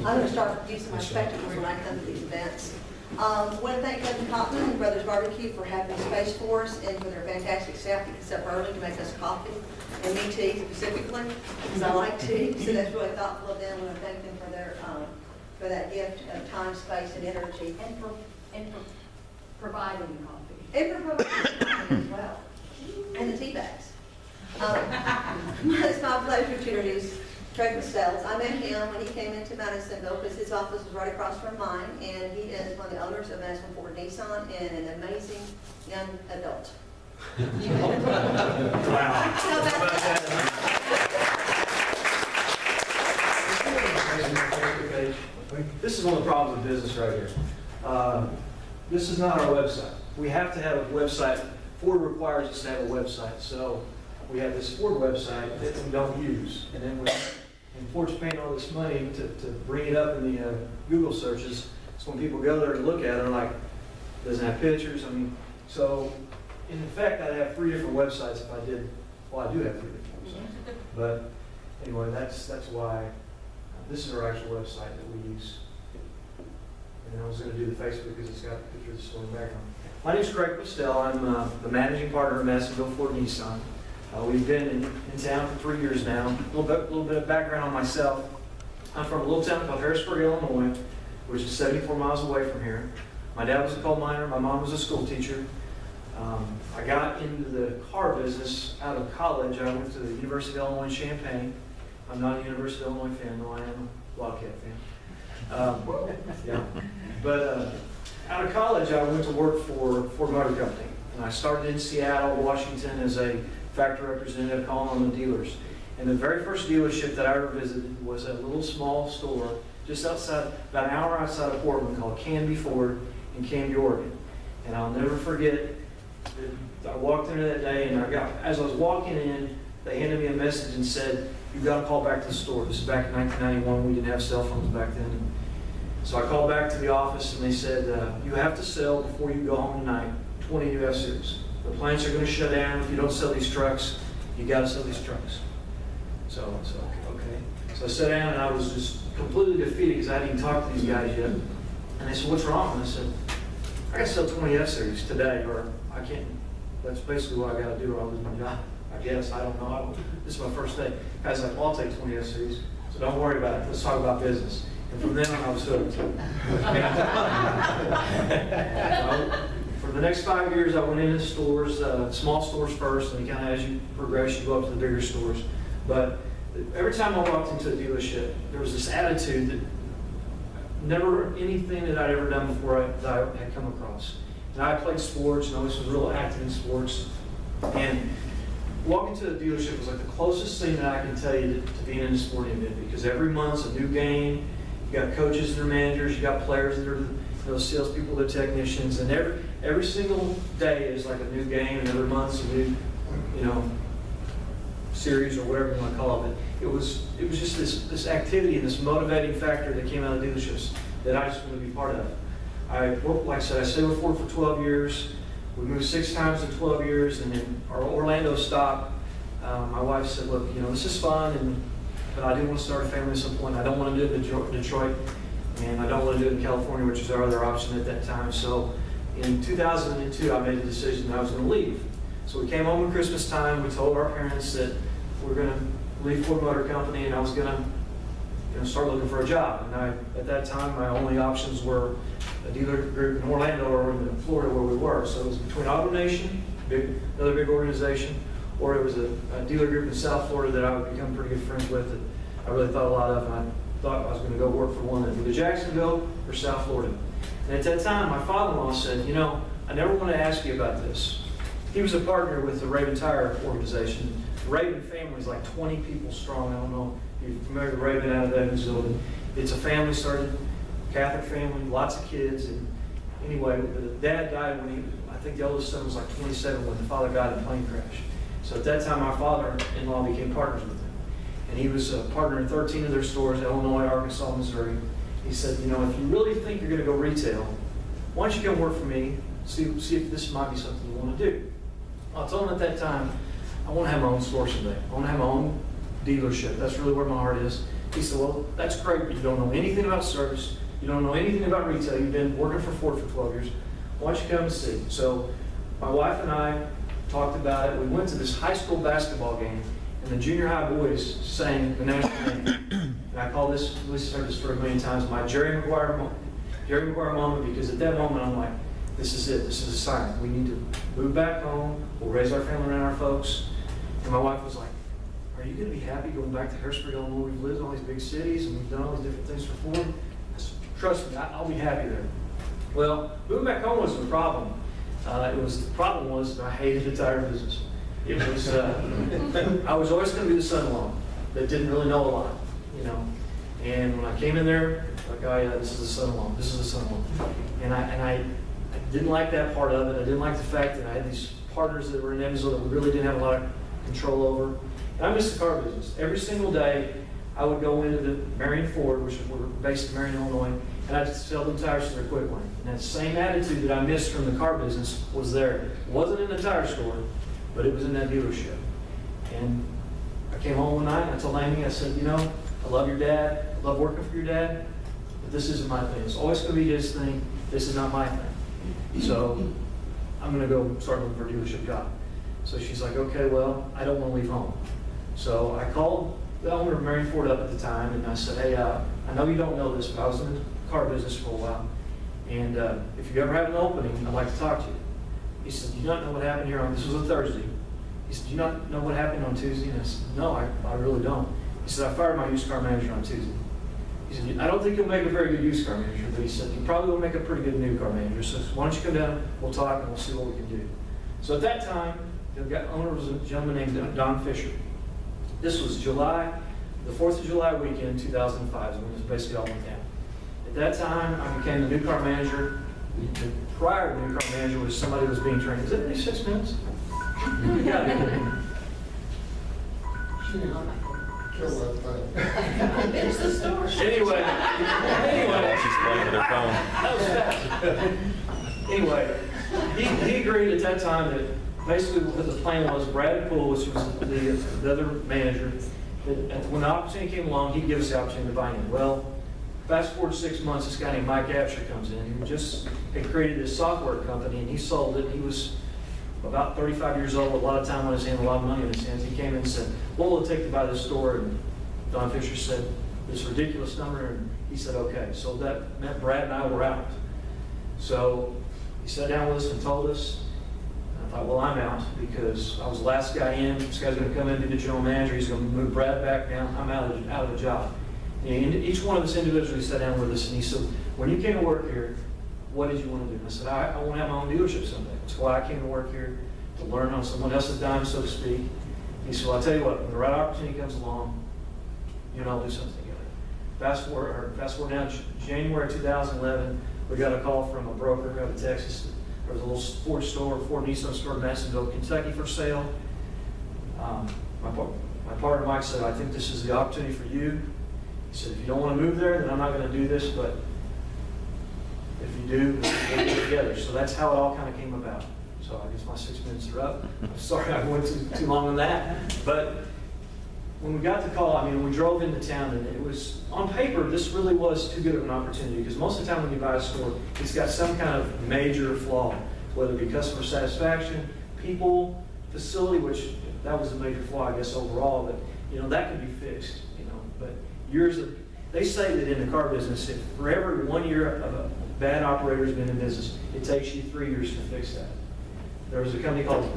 I'm going to start using my spectacles when I come to these events. I want to thank Cousin Cotton and Brothers Barbecue for having space for us and for their fantastic staff that gets up early to make us coffee and me tea specifically, because I like tea. So that's really thoughtful of them. I want to thank them for their for that gift of time, space, and energy, And for providing coffee. and for providing coffee as well, and the tea bags. It's my pleasure to introduce Craig Questelle. I met him when he came into Madisonville because his office was right across from mine, and he is one of the owners of Madisonville Nissan and an amazing young adult. Wow. How about that? This is one of the problems with business right here. This is not our website. We have to have a website. Ford requires us to have a website. So we have this Ford website that we don't use. And then and Ford's paying all this money to bring it up in the Google searches. So when people go there to look at it, they're like, doesn't have pictures. I mean, so in effect, I'd have 3 different websites if I did. Well, I do have 3 different websites. But anyway, that's why this is our actual website that we use. And I was going to do the Facebook because it's got pictures of the store in the background. My name is Craig Questelle. I'm the managing partner of Madisonville Ford Nissan. We've been in town for 3 years now. A little bit of background on myself. I'm from a little town called Harrisburg, Illinois, which is 74 miles away from here. My dad was a coal miner. My mom was a school teacher. I got into the car business out of college. I went to the University of Illinois Champaign. I'm not a University of Illinois fan, though I am a Wildcat fan. Yeah. But out of college, I went to work for Ford Motor Company. And I started in Seattle, Washington as a factory representative calling on the dealers. And the very first dealership that I ever visited was a little small store just outside, about an hour outside of Portland, called Canby Ford in Canby, Oregon. And I'll never forget, I walked in that day, and as I was walking in, they handed me a message and said, "You've got to call back to the store." This is back in 1991. We didn't have cell phones back then. So I called back to the office, and they said, "You have to sell before you go home tonight 20 new F-Series. The plants are going to shut down if you don't sell these trucks. You got to sell these trucks." So okay. So I sat down, and I was just completely defeated because I hadn't even talked to these guys yet. And they said, "What's wrong?" And I said, "I got to sell 20 F-Series today, or I can't. That's basically what I got to do, or I'll lose my job. I guess, I don't know. This is my first day." Guys like, "Well, I'll take 20 F-Series, so don't worry about it. Let's talk about business." And from then on, I was hooked. For the next 5 years, I went into stores, small stores first, and kind of as you progress, you go up to the bigger stores. But every time I walked into a dealership, there was this attitude that never anything that I'd ever done before that I had come across. And I played sports, and I was real active in sports. And walking to the dealership was like the closest thing that I can tell you to being in a sporting event, because every month's a new game. You got coaches and their managers, you got players that are salespeople, they're technicians, and every single day is like a new game, and every month's a new, series or whatever you want to call it. It was just this activity and this motivating factor that came out of dealerships that I just wanted to be part of. I worked, like I said, I stayed with Ford for 12 years. We moved 6 times in 12 years, and then our Orlando stop. My wife said, "Look, this is fun, but I do want to start a family at some point. I don't want to do it in Detroit, and I don't want to do it in California, which was our other option at that time." So in 2002, I made the decision that I was going to leave. So we came home at Christmas time. We told our parents that we were going to leave Ford Motor Company, and I was going to start looking for a job. And at that time, my only options were a dealer group in Orlando or in Florida where we were. So it was between AutoNation, another big organization, or it was a dealer group in South Florida that I would become pretty good friends with that I really thought a lot of, and I thought I was going to go work for one in either Jacksonville or South Florida. And at that time, my father-in-law said, "I never want to ask you about this." He was a partner with the Raven Tire organization. The Raven family is like 20 people strong. I don't know if you're familiar with Raven out of Evansville, but it's a family, started Catholic family, lots of kids. And anyway, the dad died when I think the oldest son was like 27 when the father died in a plane crash. So at that time, my father-in-law became partners with him. And he was a partner in 13 of their stores, Illinois, Arkansas, Missouri. He said, "If you really think you're going to go retail, why don't you come work for me, see if this might be something you want to do." I told him at that time, I want to have my own store someday. I want to have my own dealership. That's really where my heart is. He said, well, that's great, but you don't know anything about service. You don't know anything about retail. You've been working for Ford for 12 years. Why don't you come and see? So my wife and I talked about it. We went to this high school basketball game, and the junior high boys sang the national anthem. And I call this, Lisa heard this story a million times, my Jerry Maguire moment, because at that moment I'm like, this is it. This is a sign. We need to move back home. We'll raise our family around our folks. And my wife was like, are you going to be happy going back to Harrisburg, Illinois? We've lived in all these big cities and we've done all these different things for Ford. I said, trust me, I'll be happy there. Well, moving back home wasn't the problem. The problem was that I hated the tire business. It was, I was always going to be the son-in-law that didn't really know a lot, you know. And when I came in there, like, oh yeah, this is the son-in-law, this is the son-in-law. And I didn't like that part of it. I didn't like the fact that I had these partners that were in Evansville that we really didn't have a lot of control over. And I missed the car business. Every single day, I would go into the Marion Ford, which were based in Marion, Illinois, and I'd sell them tires to their quick lane. And that same attitude that I missed from the car business was there. It wasn't in the tire store, but it was in that dealership. And I came home one night and I told Amy, I said, you know, I love your dad. I love working for your dad, but this isn't my thing. It's always going to be his thing. This is not my thing. So I'm going to go start looking for a dealership job. So she's like, okay, well, I don't want to leave home. So I called the owner of Marion Ford up at the time, and I said, hey, I know you don't know this, but I was in the car business for a while, and if you ever have an opening, I'd like to talk to you. He said, do you not know what happened here on, this was a Thursday. He said, do you not know what happened on Tuesday? And I said, no, I really don't. He said, I fired my used car manager on Tuesday. He said, I don't think you'll make a very good used car manager, but he said, you probably will make a pretty good new car manager. So why don't you come down, we'll talk, and we'll see what we can do. So at that time, the owner was a gentleman named Don Fisher. This was July, the 4th of July weekend, 2005, is when it was basically all went down. At that time, I became the new car manager. The prior new car manager was somebody who was being trained. Is it only 6 minutes? Yeah. Finish the story. Anyway, She's playing with her phone. that was fast. Anyway, he agreed at that time that basically what the plan was, Brad Poole, which was the other manager, that when the opportunity came along, he'd give us the opportunity to buy in. Well, fast forward 6 months, this guy named Mike Absher comes in. He just had created this software company, and he sold it. He was about 35 years old, a lot of time on his hand, a lot of money in his hands. He came in and said, what will it take to buy this store? And Don Fisher said, this ridiculous number, and he said, okay. So that meant Brad and I were out. So he sat down with us and told us. I thought, well, I'm out because I was the last guy in. This guy's going to come in and be the general manager. He's going to move Brad back down. I'm out of a job. And each one of us individually sat down with us, and he said, when you came to work here, what did you want to do? And I said, I want to have my own dealership someday. That's why I came to work here, to learn on someone else's dime, so to speak. He said, well, I'll tell you what, when the right opportunity comes along, you and I'll do something together. Fast forward now, January 2011, we got a call from a broker out of Texas. There was a little Ford Nissan store in Madisonville, Kentucky for sale. My partner Mike said, I think this is the opportunity for you. He said, if you don't want to move there, then I'm not going to do this, but if you do, we'll do it together. So that's how it all kind of came about. So I guess my 6 minutes are up. I'm sorry I went too long on that. But when we got the call, I mean, we drove into town, and it was, on paper, this really was too good of an opportunity, because most of the time when you buy a store, it's got some kind of major flaw, whether it be customer satisfaction, people, facility, which that was a major flaw, I guess, overall, but, you know, that could be fixed, you know. But they say that in the car business, if for every 1 year of a bad operator has been in business, it takes you 3 years to fix that. There was a company called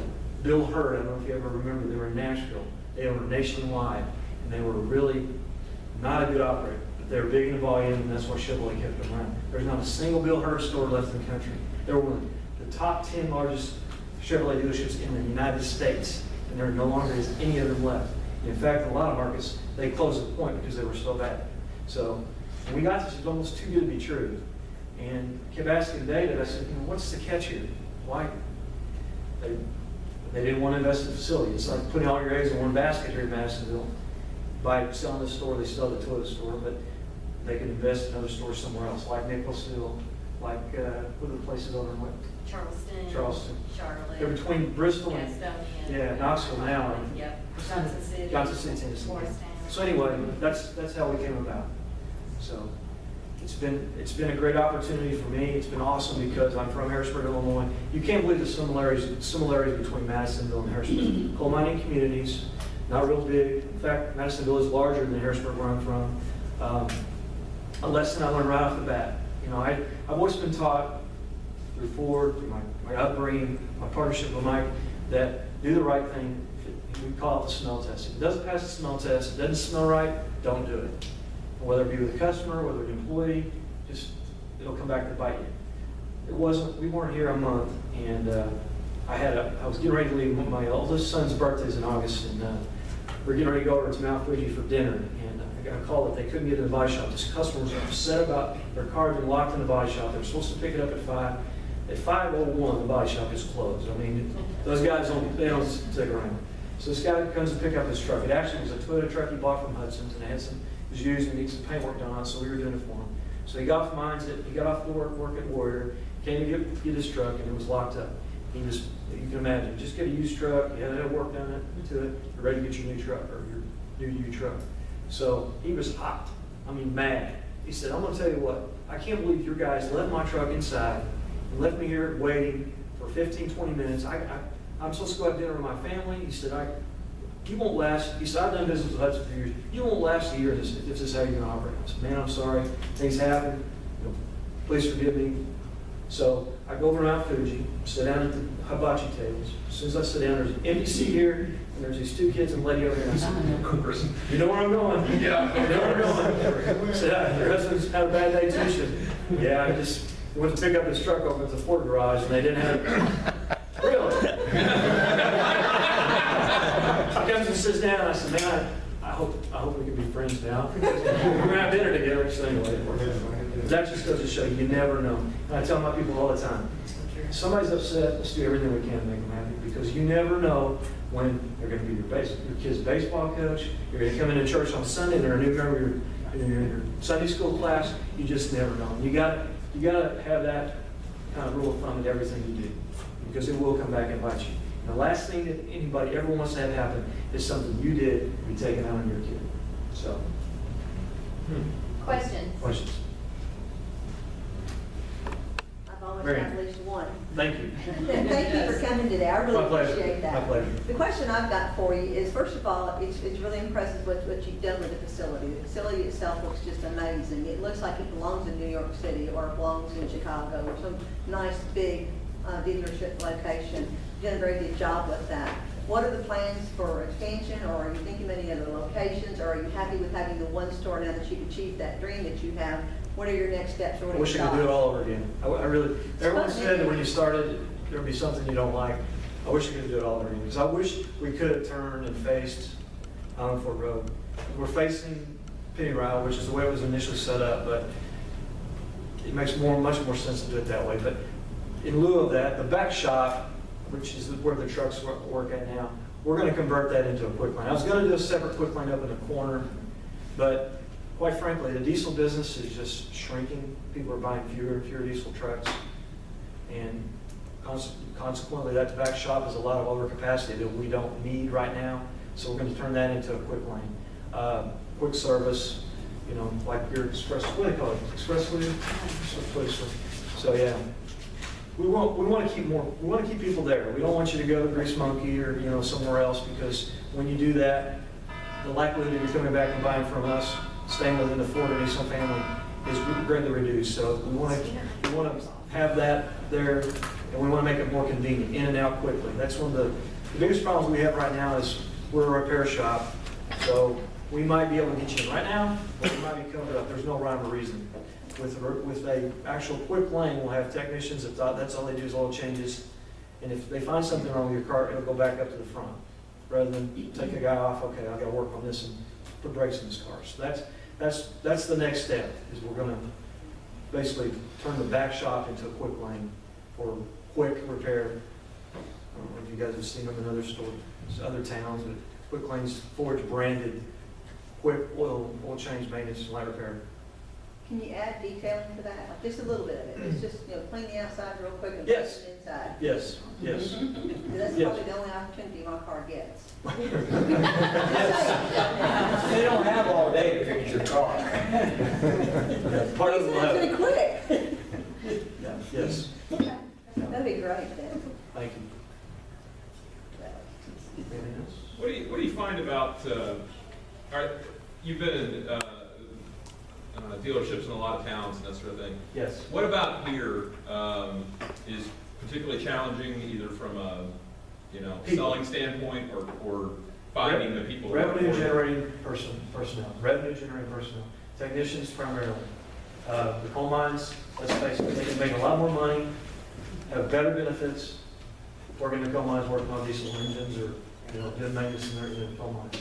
Bill Hurd, I don't know if you ever remember, they were in Nashville. They were nationwide, and they were really not a good operator, but they were big in volume, and that's why Chevrolet kept them around. There's not a single Bill Hurd store left in the country. They were one of the top 10 largest Chevrolet dealerships in the United States, and there no longer is any of them left. In fact, in a lot of markets, they closed at the point because they were so bad. So when we got this, it was almost too good to be true. And I kept asking David, I said, you know, what's the catch here? Why? They didn't want to invest in the facility. It's like putting all your eggs in one basket here in Madisonville. By selling this store, they sell the toilet store, but they could invest in other stores somewhere else, like Nicholasville, like, what are the places over in what? Charleston. Charlotte. They're between Bristol and Gastonia. Knoxville now. Yep. Johnson City. Johnson City, Tennessee. Morristown. So anyway, that's how we came about. So it's been a great opportunity for me. It's been awesome because I'm from Harrisburg, Illinois. You can't believe the similarities between Madisonville and Harrisburg. Coal mining communities, not real big. In fact, Madisonville is larger than Harrisburg, where I'm from. A lesson I learned right off the bat. You know, I've always been taught through Ford, through my upbringing, my partnership with Mike, that do the right thing. We call it the smell test. If it doesn't pass the smell test, it doesn't smell right, don't do it. Whether it be with a customer, whether an employee, just it'll come back to bite you. We weren't here a month, and I was getting ready to leave. My oldest son's birthday is in August, and we're getting ready to go over to Mount Fuji for dinner. And I got a call that they couldn't get in the body shop. This customer was upset about their car being locked in the body shop. They were supposed to pick it up at 5. At 5:01, the body shop is closed. I mean, those guys don't stick around. So this guy comes to pick up his truck. It actually was a Toyota truck he bought from Hudson's, and it was used and needed some paint work done on it, so we were doing it for him. So he got off the work at Warrior, came to get his truck, and it was locked up. You can imagine, just get a used truck, you had work done to it, you're ready to get your new truck, or your new truck. So he was hot, mad. He said, I'm gonna tell you what, I can't believe your guys left my truck inside and left me here waiting for 15, 20 minutes. I'm supposed to go have dinner with my family. He said, you won't last. He said, I've done business with Hudson for years. You won't last a year if this is how you're going to operate. I said, man, I'm sorry. Things happen. Please forgive me. So I go over to Mount Fuji, sit down at the hibachi tables. As soon as I sit down, there's an empty seat here, and there's these 2 kids and a lady over here. I said, you know where I'm going? Yeah. You know where I'm going? I said, your husband's had a bad day too. She said, yeah, I just went to pick up his truck over at the Ford garage, and they didn't have it. Really? She comes and sits down, and I said, man, I hope we can be friends now. We're going to have dinner together. So anyway, that just goes to show you never know. And I tell my people all the time, if somebody's upset, let's do everything we can to make them happy, because you never know when they're going to be your kid's baseball coach, you're going to come into church on Sunday, they're a new member in your Sunday school class. You just never know. You got to have that kind of rule of thumb in everything you do, because it will come back and bite you. The last thing that anybody ever wants to have happen is something you did be taken out on your kid. So, Questions? I've always Very had at least one. thank you. Thank you for coming today. I really My pleasure. appreciate that. My pleasure. The question I've got for you is, first of all, it's really impressive what you've done with the facility. The facility itself looks just amazing. It looks like it belongs in New York City or it belongs in Chicago or some nice big dealership location. You've done a very good job with that. What are the plans for expansion, or are you thinking of any other locations, or are you happy with having the one store now that you've achieved that dream that you have? What are your next steps? I wish I could do it all over again. I really, everyone said that when you started, there'd be something you don't like. I wish I could do it all over again, because I wish we could have turned and faced Ford Road. We're facing Penny Ryle, which is the way it was initially set up, but it makes much more sense to do it that way. But in lieu of that, the back shop, which is where the trucks work at now, we're going to convert that into a quick lane. I was going to do a separate quick lane up in the corner, but quite frankly, the diesel business is just shrinking. People are buying fewer and fewer diesel trucks, and consequently, that back shop is a lot of overcapacity that we don't need right now. So we're going to turn that into a quick lane, quick service, like your express. What do they call it? Express food. So yeah. We want to keep people there. We don't want you to go to Grease Monkey or somewhere else, because when you do that, the likelihood that you're coming back and buying from us, staying within the Ford or Nissan family, is greatly reduced. So we want to have that there, and we want to make it more convenient, in and out quickly. That's one of the biggest problems we have right now is we're a repair shop. So we might be able to get you in right now, but we might be covered up. There's no rhyme or reason. With a actual quick lane, we'll have technicians that's all they do is oil changes, and if they find something wrong with your car, it'll go back up to the front, rather than take a guy off. Okay, I got to work on this and put brakes in this car. So that's the next step. Is we're going to basically turn the back shop into a quick lane for quick repair. I don't know if you guys have seen them in other stores, other towns, but quick lanes, Ford's branded quick oil change, maintenance, and light repair. Can you add detailing to that? Like just a little bit of it. It's just, clean the outside real quick and clean Yes. the inside. Yes, yes. That's Yes. probably the only opportunity my car gets. They don't have all day to fix your car. Part of It's it will have, pretty quick. yeah, yes, Okay. That'd be great then. thank you. Anything else? What do you find about, you've been in dealerships in a lot of towns and that sort of thing. Yes. What about here is particularly challenging, either from a, People. selling standpoint or finding the people? who work Revenue for you? generating personnel, revenue generating personnel, technicians primarily. The coal mines, let's face it, they can make a lot more money, have better benefits, working in the coal mines, working on diesel engines or, doing maintenance in the coal mines.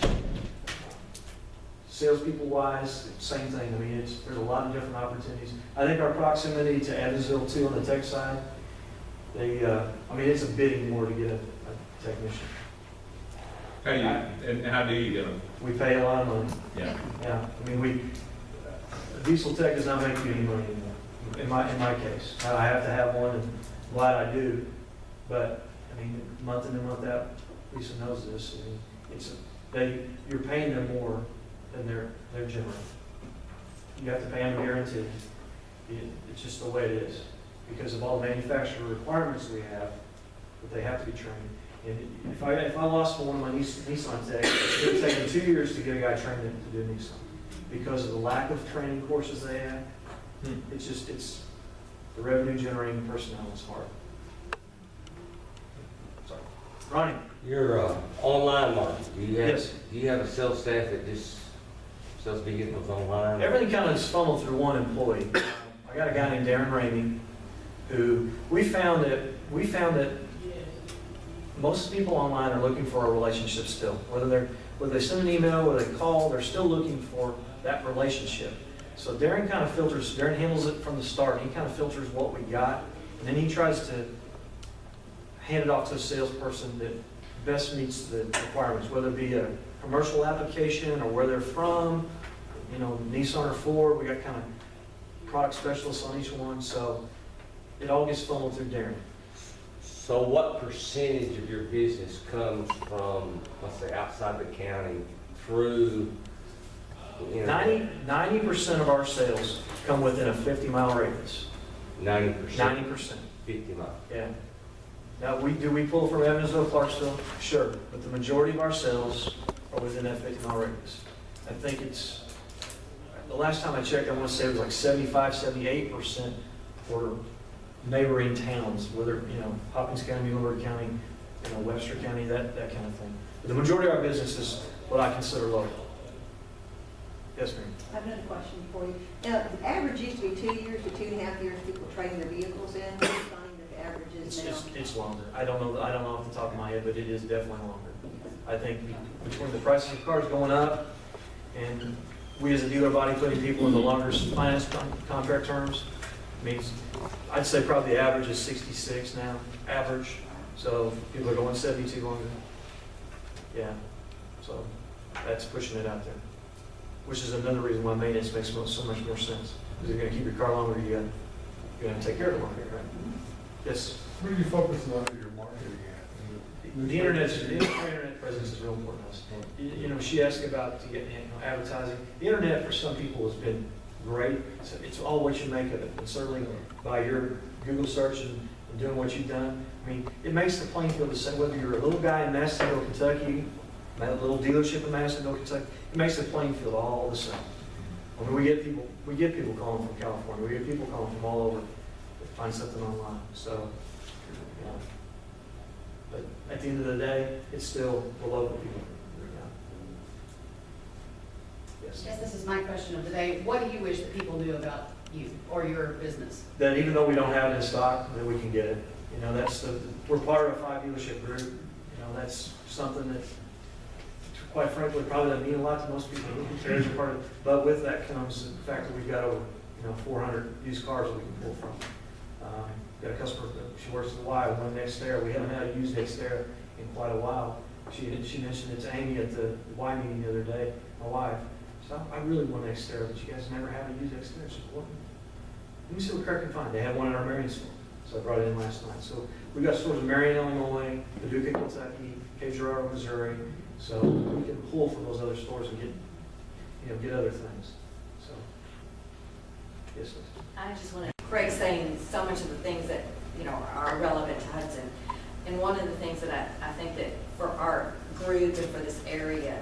Salespeople wise, same thing. I mean, there's a lot of different opportunities. I think our proximity to Madisonville too on the tech side, it's a bidding war to get a technician. How do you get them? We pay a lot of money. Yeah. Yeah, I mean, diesel tech does not make you any money anymore, in my case. I have to have one, and glad I do, but, month in and month out, Lisa knows this, you're paying them more than they're generating. You have to pay them a guarantee. It's just the way it is, because of all the manufacturer requirements we have, that they have to be trained. And if I lost one of my Nissan tech, it would have taken 2 years to get a guy trained to do Nissan, because of the lack of training courses they have. It's the revenue generating personnel is hard. Sorry. Ronnie? Your online market, do you Yes. have a sales staff that just sells vehicles online? Everything kind of is funneled through one employee. I got a guy named Darren Ramey, who we found that most people online are looking for a relationship still. Whether they send an email, whether they call, they're still looking for that relationship. So Darren kind of filters, Darren handles it from the start. He kind of filters what we got, and then he tries to hand it off to a salesperson that best meets the requirements, whether it be a commercial application or where they're from, Nissan or Ford. We got kind of product specialists on each one, so it all gets funneled through Darren. So what percentage of your business comes from, let's say, outside the county through the internet? 90% of our sales come within a 50-mile radius. 90%? 90%. 50 miles. Yeah. Now, we pull from Evansville, Clarksville? Sure. But the majority of our sales are within that 50-mile radius. I think the last time I checked, I want to say it was like 75, 78% for neighboring towns, whether, Hopkins County, Muhlenberg County, Webster County, that kind of thing. But the majority of our business is what I consider local. Yes, ma'am. I have another question for you. Now, the average used to be 2 years to 2.5 years people trading their vehicles in. What do you find that the average is now? It's longer. I don't know off the top of my head, but it is definitely longer. I think between the prices of cars going up and we as a dealer body putting people in the longer finance contract terms, means I'd say probably the average is 66 now, average. So people are going 72 longer. Yeah. So that's pushing it out there, which is another reason why maintenance makes so much more sense. Because you're going to keep your car longer, you're going to take care of it longer, right? Yes. What are you focusing on in your marketing at? The internet presence is real important to us. She asked about advertising. The internet for some people has been great. It's all what you make of it. And certainly by your Google search and doing what you've done, it makes the playing field the same. Whether you're a little guy in Madisonville, Kentucky, a little dealership in Madisonville, Kentucky, it makes the playing field all the same. We get people calling from California. We get people calling from all over to find something online. So, but at the end of the day, it's still the local people. Yes. Yes, this is my question of the day. What do you wish that people knew about you or your business? That even though we don't have it in stock, that we can get it. We're part of a 5 dealership group. That's something that, quite frankly, probably doesn't mean a lot to most people. But with that comes the fact that we've got over 400 used cars that we can pull from. Got a customer, she works at the Y, one Nextera. We haven't had a used Nextera in quite a while. She mentioned it to Amy at the Y meeting the other day, my wife. So I really want Xterra, but you guys never have a used Xterra. So what? Let me see what Kirk can find. They have one in our Marion store, so I brought it in last night. So we've got stores in Marion, Illinois, Paducah, Kentucky, Cape Girardeau, Missouri. So we can pull from those other stores and get other things. So, yes, Liz. I just want to, Craig's saying so much of the things that, are relevant to Hudson. And one of the things that I think that for our group and for this area,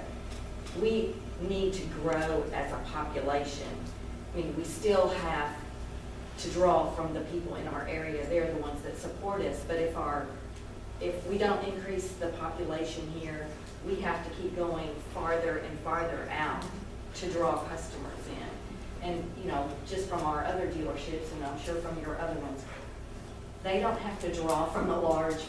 we need to grow as a population. I mean, we still have to draw from the people in our area. They're the ones that support us. But if we don't increase the population here, we have to keep going farther and farther out to draw customers in. And, just from our other dealerships, and I'm sure from your other ones, they don't have to draw from a large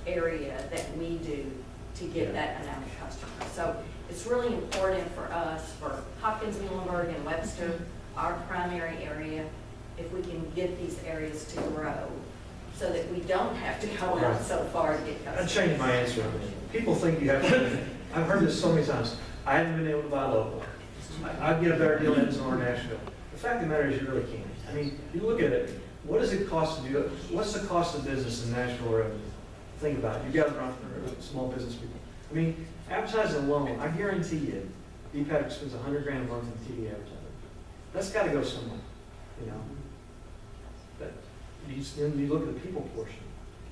area that we do to get that amount of customers. So it's really important for us, for Hopkins, Muhlenberg, and Webster, our primary area, if we can get these areas to grow so that we don't have to go out so far to get I customers. changed my answer on this. People think you have to, I've heard this so many times. I haven't been able to buy local. I'd get a better deal in Madisonville or Nashville. The fact of the matter is you really can't. I mean, you look at it, what does it cost to do it? What's the cost of business in Nashville or Evansville? Think about it. You guys are entrepreneurs, small business people. I mean, advertising alone, I guarantee you, DPAC spends $100,000 a month in TV advertising. That's got to go somewhere, But you look at the people portion.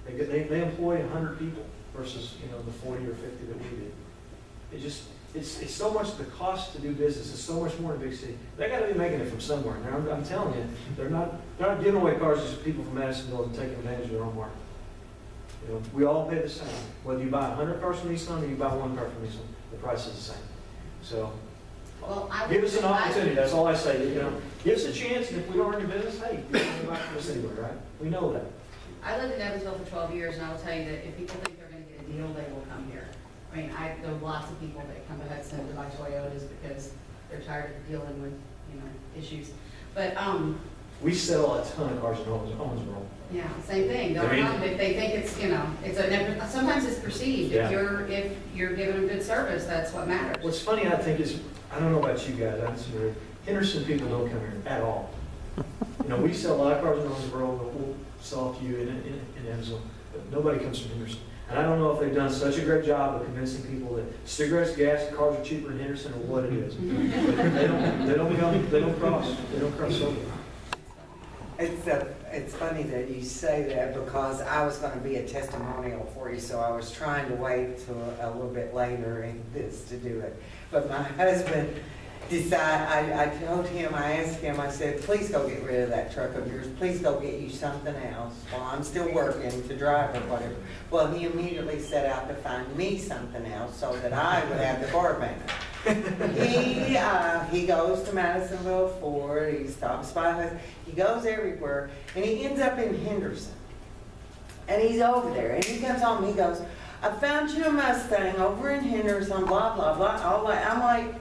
They employ 100 people versus the 40 or 50 that we do. It's so much the cost to do business is so much more in a big city. They got to be making it from somewhere. Now I'm telling you, they're not giving away cars to people from Madisonville and taking advantage of their own market. We all pay the same. Whether you buy 100 cars from Nissan or you buy one car from Nissan, the price is the same. So give us an opportunity. That's all I say. Give us a chance, and if we don't earn your business, hey, you're going to buy from us anyway, right? We know that. I lived in Evansville for 12 years, and I will tell you that if people think they're going to get a deal, they will come here. I mean, there are lots of people that come to Hudson to buy Toyotas because they're tired of dealing with, issues. But, we sell a ton of cars in Owensboro. yeah, same thing. They'll come if they think it's, sometimes it's perceived. Yeah. If you're giving them good service, that's what matters. What's funny, I think, is, I don't know about you guys, I'm sorry, Henderson people don't come here at all. We sell a lot of cars in Owensboro, but we'll sell a few in Evansville, but nobody comes from Henderson. And I don't know if they've done such a great job of convincing people that cigarettes, gas, and cars are cheaper in Henderson or what it is. But they don't cross over. It's funny that you say that because I was going to be a testimonial for you, so I was trying to wait till a little bit later in this to do it. But my husband decided, I told him, I asked him, I said, please go get rid of that truck of yours. Please go get you something else while I'm still working to drive or whatever. Well, he immediately set out to find me something else so that I would have the bar bank. He goes to Madisonville Ford, he stops by us, he goes everywhere, and he ends up in Henderson. And he's over there, and he comes home and he goes, I found you a Mustang over in Henderson, blah, blah, blah. I'm like,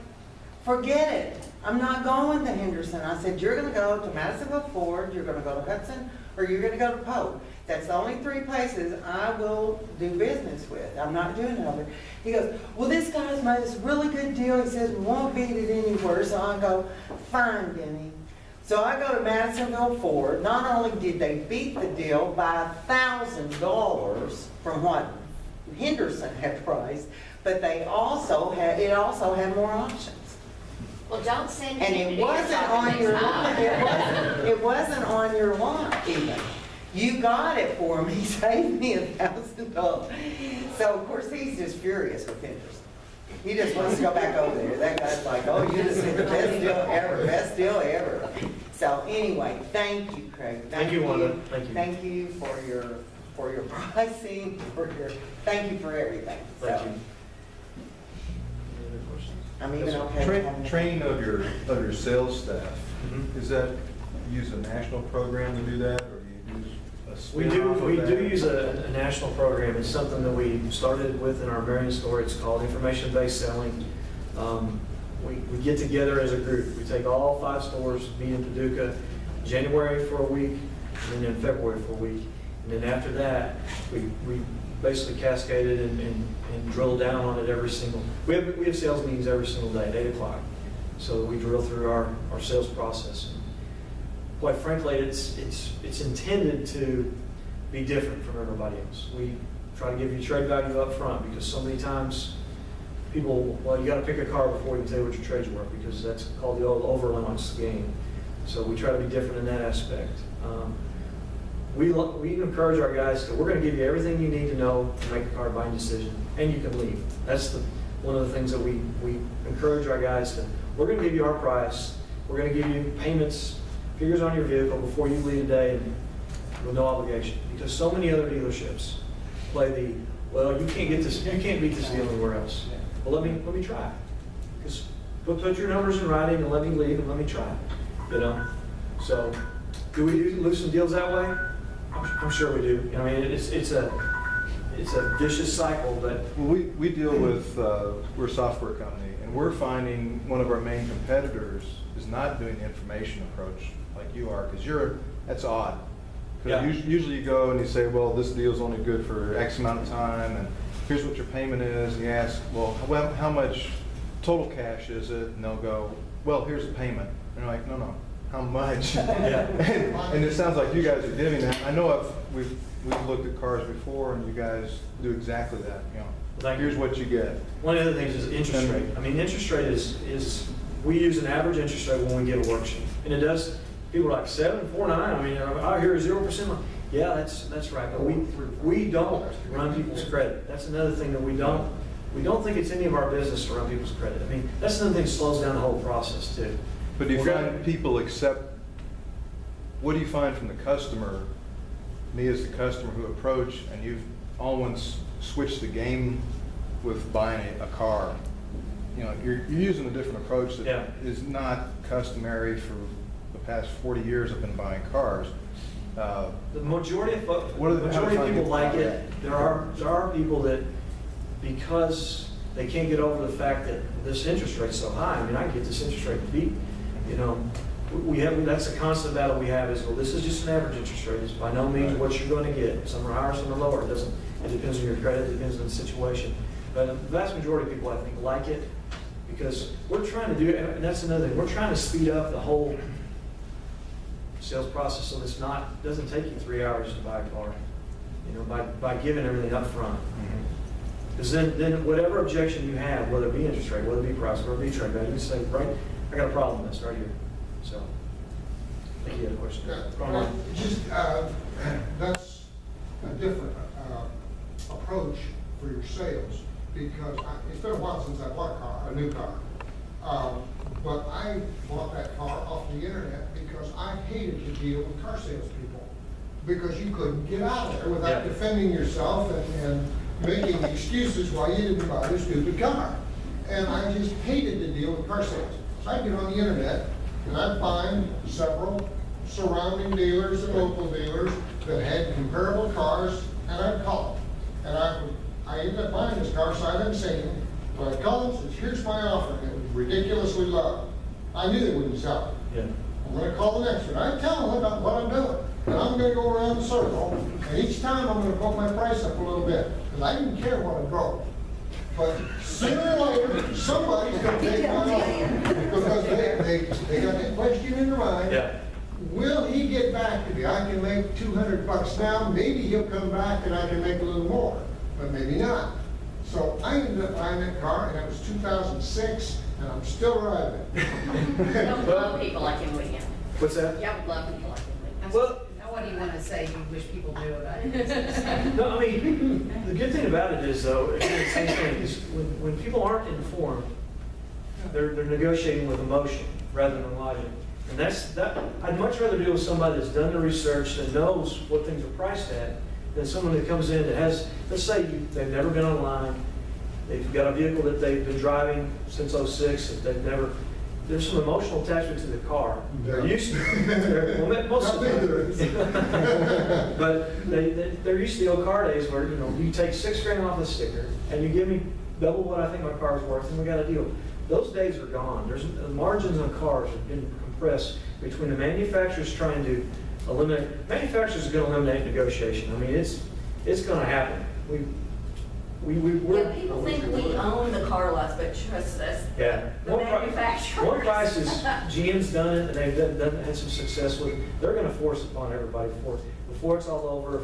forget it. I'm not going to Henderson. I said, you're going to go to Madisonville Ford, you're going to go to Hudson, or you're going to go to Pope. That's the only 3 places I will do business with. I'm not doing other. He goes, well, this guy's made us a really good deal. He says, we won't beat it anywhere. So I go, fine, Denny. So I go to Madisonville Ford. Not only did they beat the deal by $1,000 from what Henderson had priced, but it also had more options. Well, don't send And it wasn't on your lot. It wasn't on your lot even. You got it for me, saved me $1,000. So of course he's just furious with Henderson. He just wants to go back over there. That guy's like, oh, you just did the best deal ever. So anyway, thank you, Craig. Thank you, Wanda. Thank you. Thank you for your pricing, thank you for everything. Thank So, you. Any other questions? I'm even okay. Training of your sales staff, is that, use a national program to do that, or you use a spin-off of We that? do use a national program. It's something that we started with in our Marion store. It's called information-based selling. We get together as a group. We take all 5 stores, meet in Paducah, January for a week, and then in February for a week. And then after that, we basically cascaded and drilled down on it every single, we have sales meetings every single day at 8 o'clock. So we drill through our sales process. Quite frankly, it's intended to be different from everybody else. We try to give you trade value up front because so many times people, well, you got to pick a car before we can tell you what your trade's worth because that's called the old over-allowance game. So we try to be different in that aspect. We encourage our guys to, we're going to give you everything you need to know to make a car buying decision, and you can leave. That's one of the things that we encourage our guys to, we're going to give you our price, we're going to give you payments, figures on your vehicle before you leave today with no obligation. Because so many other dealerships play the, well, you can't get this, you can't beat this deal anywhere else. Well, let me try. Just put your numbers in writing and let me leave and let me try. You know? So, do we lose some deals that way? I'm sure we do. I mean, it's a vicious cycle, but Well, we deal with, we're a software company, and we're finding one of our main competitors is not doing the information approach like you are, because that's odd. Yeah. Because usually you go and you say, well, this deal's only good for X amount of time, and here's what your payment is, and you ask, well, how much total cash is it? And they'll go, well, here's the payment. And you're like, no, how much? Yeah. And it sounds like you guys are giving that. I know we've looked at cars before, and you guys do exactly that. You know, Thank you. here's what you get. one of the other things is interest rate. I mean, interest rate is we use an average interest rate when we get a worksheet. And it does, people are like 7, 4, 9. I mean, I hear 0%. Yeah, that's right. But we don't run people's credit. That's another thing that we don't think it's any of our business to run people's credit. I mean, that's another thing that slows down the whole process too. But do you find people accept, what do you find from the customer, me as the customer who approach, and you've almost switched the game with buying a car? You know, you're using a different approach that is not customary for the past 40 years I've been buying cars. The majority of how do people like it. There are people that, because they can't get over the fact that this interest rate's so high. I mean, I can get this interest rate beat. You know, that's a constant battle we have. Is, well, this is just an average interest rate. It's by no means what you're going to get. Some are higher, some are lower. It depends on your credit. It depends on the situation. But the vast majority of people, I think, like it because we're trying to do. And that's another thing. We're trying to speed up the whole sales process so it's doesn't take you 3 hours to buy a car. You know, by giving everything up front. Because then whatever objection you have, whether it be interest rate, whether it be price, whether it be trade value, you say, right, I got a problem with this right here. So, I think you had a question. That's a different approach for your sales because it's been a while since I bought a new car. But I bought that car off the internet because I hated to deal with car salespeople because you couldn't get out of there without defending yourself and making excuses why you didn't buy the stupid car. And I just hated to deal with car sales. So I'd get on the internet and I'd find several surrounding dealers and local dealers that had comparable cars, and I'd call them. And I ended up buying this car sight unseen. So I called them and said, here's my offer. And it was ridiculously low. I knew they wouldn't sell it. Yeah. I'm going to call the next one. I tell them about what I'm doing. And I'm going to go around the circle, and each time I'm going to put my price up a little bit. Because I didn't care what I broke. But sooner or later, somebody's going to take my offer. Because they got that question in their mind. Yeah. Will he get back to me? I can make $200 now. Maybe he'll come back and I can make a little more. But maybe not. So I ended up buying that car, and it was 2006, and I'm still driving it. I would love people like him, William. What's that? Yeah, I would love people like him, William. Well, Now, what do you want to say you wish people do about it? no, I mean, the good thing about it is, though, again, the same thing, is when people aren't informed, they're negotiating with emotion rather than logic. And I'd much rather deal with somebody that's done the research, that knows what things are priced at, than someone that comes in that has, let's say they've never been online, they've got a vehicle that they've been driving since '06, that there's some emotional attachment to the car. They're used to, well, most of them. But they're used to the old car days where, you know, you take $6 grand off the sticker and you give me double what I think my car's worth and we got a deal. Those days are gone. The margins on cars have been compressed between the manufacturers trying to eliminate, manufacturers are gonna eliminate negotiation. I mean, it's gonna happen. Yeah, people think we own the car lots, but trust us, Yeah. the manufacturers. One price is, GM's done it, and they've had some success with it. They're gonna force it upon everybody before it's all over.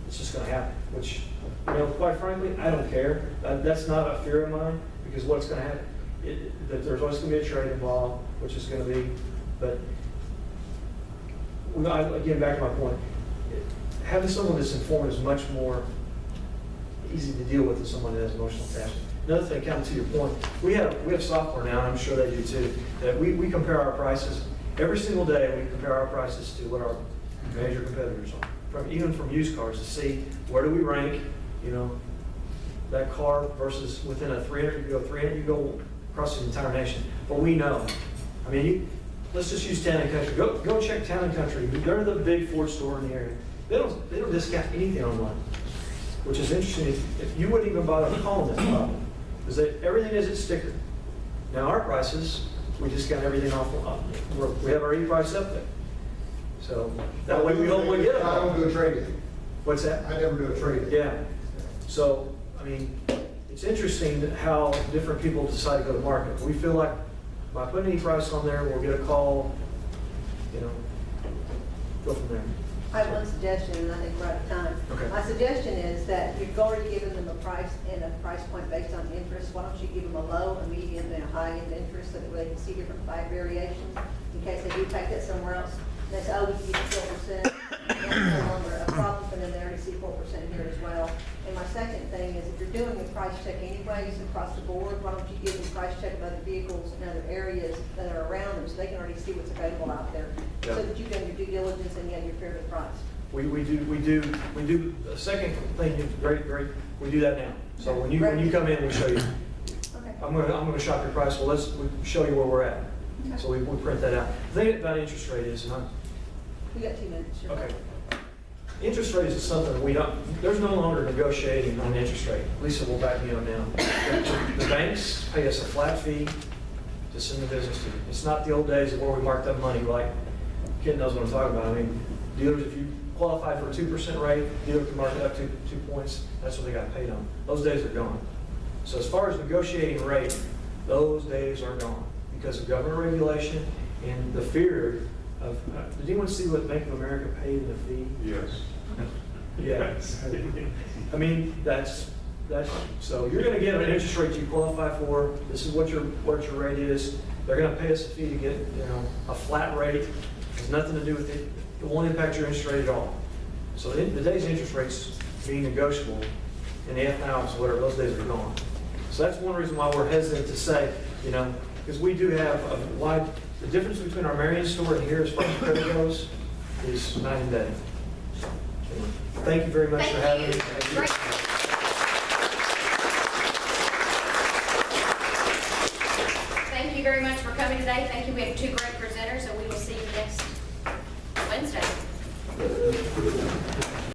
It's just gonna happen, which, you know, quite frankly, I don't care. That's not a fear of mine, because what's gonna happen, that there's always gonna be a trade involved, which is gonna be, but, again, back to my point, having someone that's informed is much more easy to deal with than someone that has emotional attachment. Another thing, coming to your point, we have software now, and I'm sure they do too, that we compare our prices. Every single day, we compare our prices to what our major competitors are, even from used cars, to see where do we rank, you know, that car versus within a 300, you go across the entire nation. But we know. I mean, let's just use Town and Country. Go check Town and Country. They're the big Ford store in the area. They don't discount anything online, which is interesting. If you wouldn't even bother calling this problem, because everything is its sticker. Now our prices, we discount everything off. We have our e-price up there, so that way we don't get it. I don't do a trade-in. What's that? I never do a trade-in. Yeah. So I mean, it's interesting how different people decide to go to market. We feel like by putting e-price on there, we'll get a call. You know, go from there. I have one suggestion, and I think we're out of time. Okay. My suggestion is that you've already given them a price and a price point based on interest. Why don't you give them a low, a medium, and a high-end interest so that they can see different variations in case they do take that somewhere else. And they say, oh, we can give you 4%. That's no longer a problem for them. They already see 4% here as well. And my second thing is if you're doing a price check anyways across the board, why don't you give them a price check of other vehicles and other areas that are around them so they can already see what's available out there. Yeah. So that you've done your due diligence and yet you're fairly priced. We do, the second thing is great, we do that now. So when you come in, we show you. Okay. I'm gonna shop your price, well, we show you where we're at. Okay. So we print that out. The thing about interest rate is, We got 2 minutes. Sure. okay. Interest rate is something there's no longer negotiating on interest rate. Lisa will back me up now. The banks pay us a flat fee to send the business to. It's not the old days where we marked up money, like, Ken knows what I'm talking about. I mean, dealers, if you qualify for a 2% rate, dealer can mark it up 2 points, that's what they got paid on. Those days are gone. So as far as negotiating rate, those days are gone because of government regulation and the fear of, did anyone see what Bank of America paid in the fee? Yes. Yeah. I mean, so you're gonna get an interest rate you qualify for. This is what your rate is. They're gonna pay us a fee to get, you know, a flat rate. It has nothing to do with it. It won't impact your interest rate at all. So the days interest rates being negotiable in the F-hours, whatever, those days are gone. So that's one reason why we're hesitant to say, you know, because we do have the difference between our Marion store and here as far as credit goes is night and day. Thank you very much for having me. Great. Thank you very much for coming today. Thank you. We have 2 great presenters, and we will see you next Wednesday.